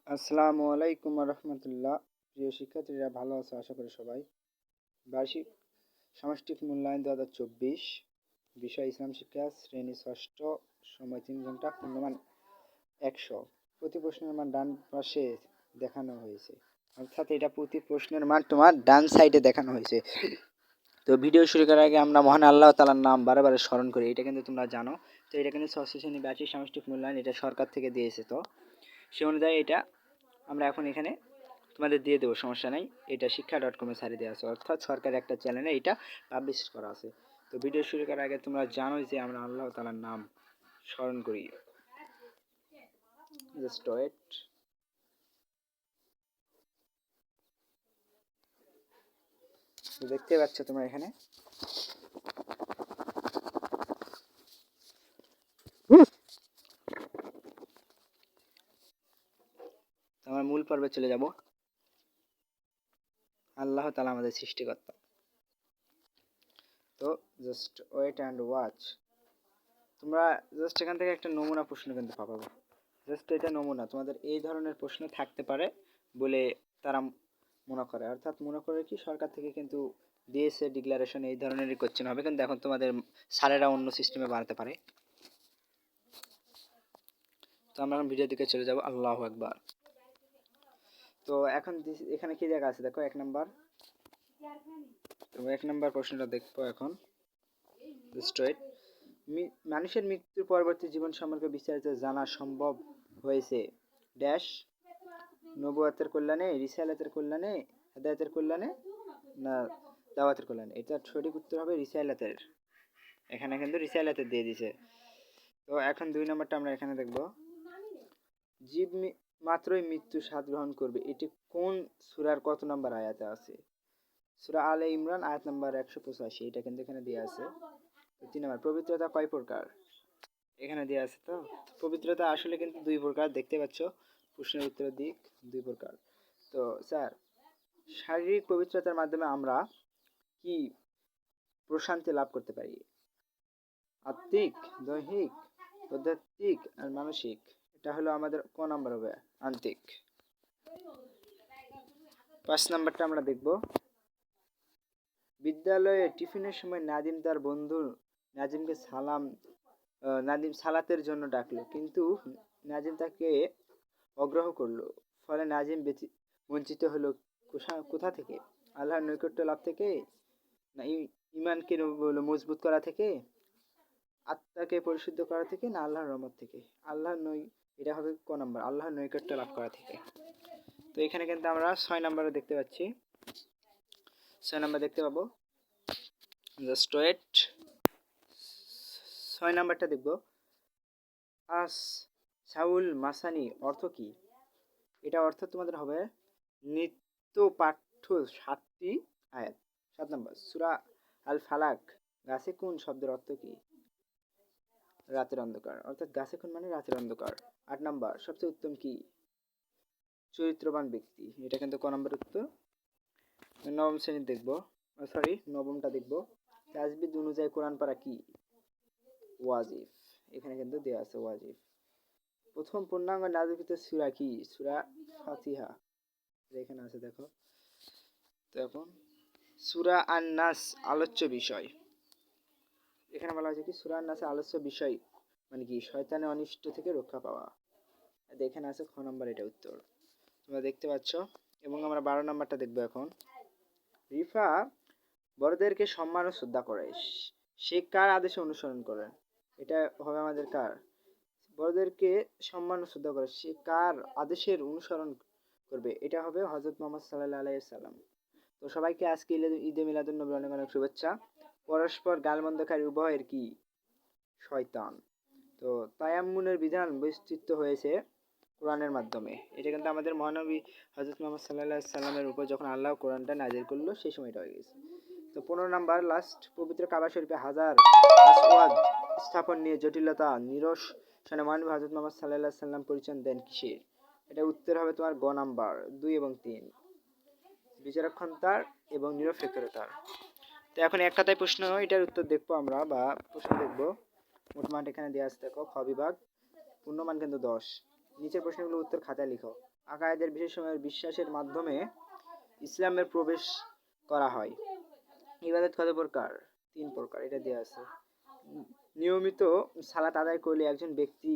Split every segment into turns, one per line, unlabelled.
আসসালামু আলাইকুম রহমতুল্লাহ। প্রিয় শিক্ষার্থীরা ভালো আছো আশা করি সবাই। বার্ষিক সামষ্টিক মূল্যায়ন 2024, বিষয় ইসলাম শিক্ষা, শ্রেণী ষষ্ঠ, সময় 3 ঘন্টা, পূর্ণমান 100। প্রতি প্রশ্নের মান ডান পাশে দেখানো হয়েছে, অর্থাৎ এটা প্রতি প্রশ্নের মান তোমার ডান সাইডে দেখানো হয়েছে। তো ভিডিও শুরু করার আগে আমরা মহান আল্লাহ তাআলার নাম বারে স্মরণ করি, এটা কিন্তু তোমরা জানো। তো এটা কিন্তু ষষ্ঠ শ্রেণী বার্ষিক সামষ্টিক মূল্যায়ন, এটা সরকার থেকে দিয়েছে। তো সে অনুযায়ী এটা আমরা এখন এখানে তোমাদের দিয়ে দেবো, সমস্যা নাই। এটা শিক্ষা.com-এ ছাড়িয়ে দেওয়া আছে, অর্থাৎ সরকারি একটা চ্যানেলে এটা পাবলিশ করা আছে। তো ভিডিও শুরু করার আগে তোমরা জানোই যে আমরা আল্লাহ তাআলার নাম স্মরণ করি। Just wait. দেখতে পাচ্ছ তোমরা এখানে আমার মূল পর্বে চলে যাব। আল্লাহ তাআলা আমাদের সৃষ্টিকর্তা। তো জাস্ট ওয়েট অ্যান্ড ওয়াচ। তোমরা জাস্ট এখান থেকে একটা নমুনা প্রশ্ন কিন্তু পাবো। জাস্ট এটা নমুনা, তোমাদের এই ধরনের প্রশ্ন থাকতে পারে বলে তারা মনে করে, অর্থাৎ মনে করে কি সরকার থেকে কিন্তু দিয়েছে ডিক্লারেশন এই ধরনেরই কোশ্চেন হবে, কিন্তু এখন তোমাদের স্যারেরা অন্য সিস্টেমে বানাতে পারে। তো আমরা এখন ভিডিও দিকে চলে যাব। আল্লাহু আকবার। তো এখন এখানে কি জায়গা আছে দেখো, 1 নাম্বার। তো 1 নাম্বার প্রশ্নটা দেখবো এখন। স্ট্রেট, মানুষের মৃত্যুর পরবর্তী জীবন সম্পর্কে বিস্তারিত জানা সম্ভব হয়েছে ড্যাশ নবুয়তের কল্যাণে, রিসালাতের কল্যাণে, হেদায়েতের কল্যাণে না দাওয়াতের কল্যাণে। এটা সঠিক উত্তর হবে রিসালাতের। এখানে কিন্তু রিসালাতের দিয়ে দিছে। তো এখন 2 নম্বরটা আমরা এখানে দেখব। জীব মাত্রই মৃত্যু স্বাদ গ্রহণ করবে, এটি কোন সূরার কত নম্বর আয়াতে আছে? সূরা আলে ইমরান আয়াত নাম্বার 185, এটা কিন্তু এখানে দেয়া আছে। তো 3 নম্বর, পবিত্রতা কয় প্রকার? এখানে দেয়া আছে। তো পবিত্রতা আসলে কিন্তু 2 প্রকার, দেখতে পাচ্ছ প্রশ্নের উত্তরের দিক 2 প্রকার। তো স্যার, শারীরিক পবিত্রতার মাধ্যমে আমরা কি প্রশান্তি লাভ করতে পারি? আত্মিক, দৈহিক, আধ্যাত্মিক আর মানসিক। এটা হলো আমাদের ক নাম্বার হবে? আন্তিক। 5 নাম্বারটা আমরা দেখব। বিদ্যালয়ে টিফিনের সময় নাজিম তার বন্ধু নাজিমকে নাজিম সালাতের জন্য ডাকলো, কিন্তু নাজিম তাকে অগ্রাহ্য করলো। ফলে নাজিম বঞ্চিত হলো কোথা থেকে? আল্লাহর নৈকট্য লাভ থেকে, না ইমানকে মজবুত করা থেকে, আত্মাকে পরিশুদ্ধ করা থেকে, না আল্লাহর রহমত থেকে? এটা হবে ক নাম্বার, আল্লাহর নৈকট্য লাভ করা থেকে। তো এখানে কিন্তু আমরা 6 নাম্বারে দেখতে পাচ্ছি, 6 নাম্বার দেখতে পাবো। Just wait. 6 নাম্বারটা দেখব। আস সাউল মাসানি অর্থ কি? এটা অর্থ তোমাদের হবে নিত্য পাঠ্য 7টি আয়াত। 7 নাম্বার, সূরা আল ফালাক, গাছে কোন শব্দের অর্থ কি? রাতের অন্ধকার, অর্থাৎ গাছে কোন মানে রাতের অন্ধকার। 8 নাম্বার, সবচেয়ে উত্তম কি? চরিত্রবান ব্যক্তি। এটা কিন্তু ক নাম্বার উত্তর। নবম শ্রেণীর দেখব, নবমটা দেখব। তাজবিদ অনুযায়ী কোরআন পড়া কি? ওয়াজিব। এখানে কিন্তু দেয়া আছে ওয়াজিব। প্রথম পূর্ণাঙ্গ নাযিলকৃত সূরা কি? সূরা ফাতিহা, এখানে আছে দেখো। তো এখন সূরা আন-নাস আলোচ্য বিষয়। এখানে বলা হয়েছে কি সূরা আন-নাসের আলোচ্য বিষয় মানে কি? শয়তানের অনিষ্ট থেকে রক্ষা পাওয়া। এখানে আছে খ নাম্বার, এটা উত্তর তোমরা দেখতে পাচ্ছ। এবং আমরা 12 নাম্বারটা দেখব এখন। রিফা বড়দেরকে সম্মান ও শ্রদ্ধা করে, সে কার আদেশে অনুসরণ করে? এটা হবে আমাদের কার? বড়দেরকে সম্মান ও শ্রদ্ধা করে, সে কার আদেশের অনুসরণ করবে? এটা হবে হযরত মুহাম্মদ সাল্লাল্লাহু আলাইহি সাল্লাম। তো সবাইকে আজকে ঈদে মিলাদুন নবীর অনেক অনেক শুভেচ্ছা। পরস্পর গালমন্দকারী উভয়ের কি? শয়তান। তো তায়াম্মুনের বিধান বিস্তৃত হয়েছে কোরআনের মাধ্যমে। এটা কিন্তু আমাদের মহানবী হযরত মুহাম্মদ সাল্লাল্লাহু আলাইহি সাল্লামের উপর যখন আল্লাহ কোরআনটা নাযিল করলো সেই সময়টা হয়ে গেছে। তো 15 নাম্বার লাস্ট, পবিত্র কাবা শরীফে হাজার আসওয়াদ স্থাপন নিয়ে জটিলতা নিরসনে মহানবী হযরত মুহাম্মদ সাল্লাল্লাহু আলাইহি সাল্লাম পরিচয় দেন কিসের? এটা উত্তর হবে তোমার গ নাম্বার, 2 এবং 3, বিচারক্ষমতার এবং নিরপেক্ষতার। তো এখন এক কথায় প্রশ্ন, এটার উত্তর দেখবো আমরা, বা প্রশ্ন দেখবো। মোটমাট এখানে দেওয়া আছে দেখো, খ বিভাগ, পূর্ণমান কিন্তু 10, নিচের প্রশ্নগুলো উত্তর খাতায় লিখো। আকায়েদের বিশেষ সময়ের বিশ্বাসের মাধ্যমে ইসলামের প্রবেশ করা হয়। ইবাদত কত প্রকার? 3 প্রকার, এটা দেওয়া আছে। নিয়মিত সালাত আদায় করলে একজন ব্যক্তি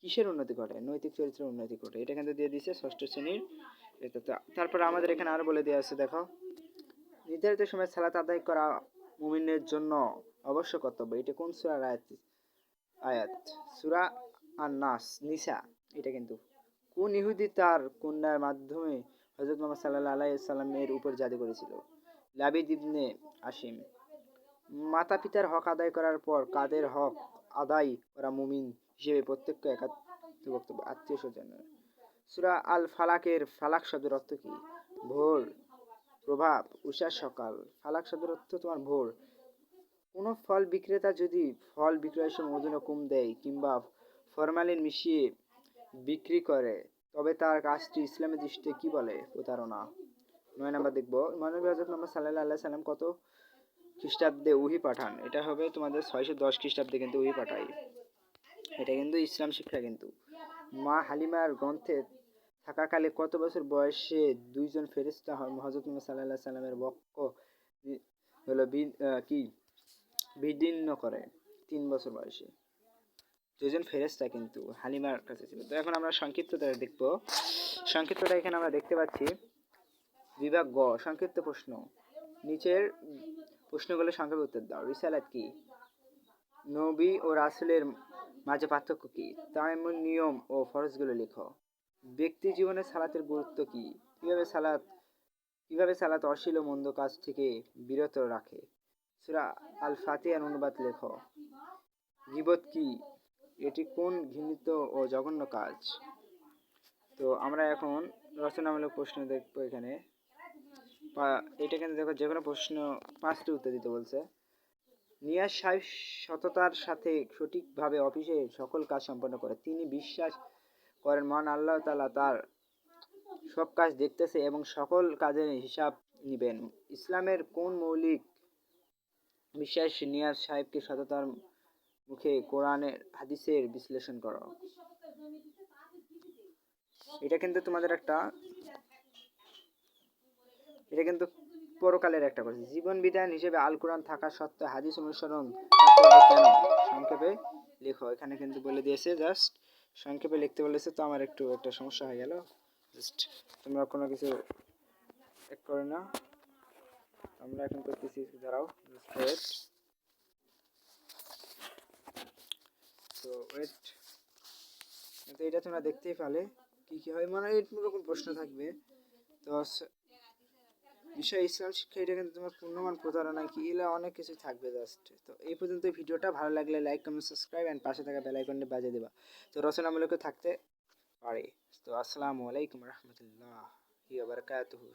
কিসের উন্নতি ঘটে? নৈতিক চরিত্রের উন্নতি ঘটে। এটা কিন্তু দিয়ে দিচ্ছে 6ষ্ঠ শ্রেণীর। তারপরে আমাদের এখানে আরো বলে দেওয়া আছে, দেখো। নির্ধারিত সময় সালাত আদায় করা মুমিনের জন্য অবশ্য কর্তব্য। এটা কোন সূরার আয়াত? সূরা আন-নাস, নিসা। এটা কিন্তু কোন ইহুদি তার কন্যার মাধ্যমে হযরত মুহাম্মদ সাল্লাল্লাহু আলাইহি সাল্লামের উপর জাদু করেছিল? লাবিদ ইবনে আসিম। মাতা পিতার হক আদায় করার পর কাদের হক আদায় করা মুমিন হিসেবে প্রত্যক্ষ একাত্ম বক্তব্য? আত্মীয় স্বজনের। সূরা আল ফালাকের ফালাক শব্দের অর্থ কি? ভোর, প্রভাব, উষা, সকাল। ফালাক শব্দের অর্থ তোমার ভোর। কোন ফল বিক্রেতা যদি ফল বিক্রয়ের সময় ওজনে কম দেয় কিংবা ফরমালিন মিশিয়ে বিক্রি করে তবে তার কাজটি ইসলামের দৃষ্টিতে কি বলে? প্রতারণা। 9 নাম্বার দেখবো, মহানবী হযরত মুহাম্মদ সাল্লাল্লাহু আলাইহি সাল্লাম কত খ্রিস্টাব্দে ওহী পাঠান? এটা হবে তোমাদের 610 খ্রিস্টাব্দে কিন্তু ওহী পাঠায়। এটা কিন্তু ইসলাম শিক্ষা কিন্তু। মা হালিমার গ্রন্থে থাকাকালে কত বছর বয়সে দুইজন ফেরেশতা হযরত মুহাম্মদ সাল্লাল্লাহু আলাইহি সাল্লামের বক্ষ হলো কি বিদীর্ণ করে? 3 বছর বয়সে। দুজন ফেরেশতা কিন্তু হালিমার কাছে ছিল। তো এখন আমরা সংক্ষিপ্তটা দেখব। সংক্ষিপ্তটা এখানে আমরা দেখতে পাচ্ছি। বিভাগ গ, সংক্ষিপ্ত প্রশ্ন। নিচের প্রশ্নগুলো সংক্ষেপে উত্তর দাও। রিসালাত কি? নবী ও রাসূলের মাঝে পার্থক্য কি? তায়াম্মুম নিয়ম ও ফরজগুলো লেখো। ব্যক্তি জীবনে সালাতের গুরুত্ব কি? কিভাবে সালাত অশ্লীল ও মন্দ কাজ থেকে বিরত রাখে? সূরা আল ফাতিহার অনুবাদ লেখো। গীবত কি? এটি কোন ঘৃণিত ও জঘন্য কাজ? তো আমরা এখন রচনামূলক প্রশ্ন দেখবো এখানে। এটা কিন্তু দেখো, যে কোনো প্রশ্ন 5টি উত্তর দিতে বলছে। নিয়াজ সাহেব সততার সাথে সঠিকভাবে অফিসে সকল কাজ সম্পন্ন করে। তিনি বিশ্বাস করেন মহান আল্লাহ তাআলা তার সব কাজ দেখতেছে এবং সকল কাজের হিসাব নিবেন। ইসলামের কোন মৌলিক বিশ্বাস নিয়াজ সাহেবকে সততার মুখে কোরআনের হাদিসের বিশ্লেষণ করো? এটা কিন্তু তোমাদের এটা কিন্তু পরকালের একটা কথা। জীবন বিধান হিসেবে আল কোরআন থাকা সত্ত্বেও হাদিস অনুসরণ কেন? সংক্ষেপে লেখো। এখানে কিন্তু বলে দিয়েছে, জাস্ট সংক্ষেপে লিখতে বলেছে। তো আমার একটা সমস্যা হয়ে গেল। জাস্ট তোমরা কোনো কিছু এক করে না, আমরা এখন করতেছি। দাঁড়াও, ওয়েট। তো ওয়েট, তো এটা তোমরা দেখতেই পেলে কি কি হয়, মানে এরকম প্রশ্ন থাকবে। তো বিষয় ইসলাম শিক্ষা, এটা কিন্তু তোমার পূর্ণমান প্রতারণা কি, এগুলো অনেক কিছু থাকবে। জাস্ট তো এই পর্যন্ত ভিডিওটা ভালো লাগলে লাইক, কমেন্ট, সাবস্ক্রাইব এন্ড পাশে থাকা বেল আইকনটি বাজিয়ে দেবা। তো রচনামূলক থাকতে পারে। তো আসসালামু আলাইকুম রহমতুল্লাহি ওয়া বারাকাতুহু।